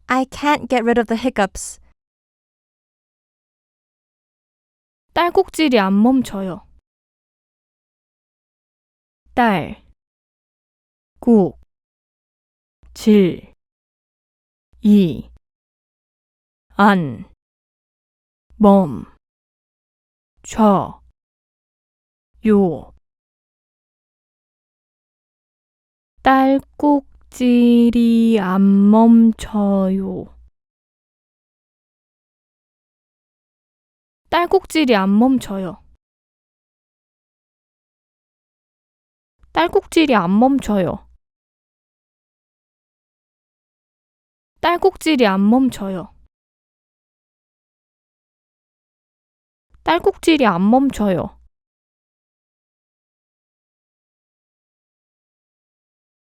I can't get rid of the hiccups. 딸꾹질이 안 멈춰요. 딸, 꾹, 질, 이, 안, 멈, 춰, 요. 딸꾹질이 안 멈춰요. 딸꾹질이 안 멈춰요. 딸꾹질이 안 멈춰요. 딸꾹질이 안 멈춰요. 딸꾹질이 안 멈춰요.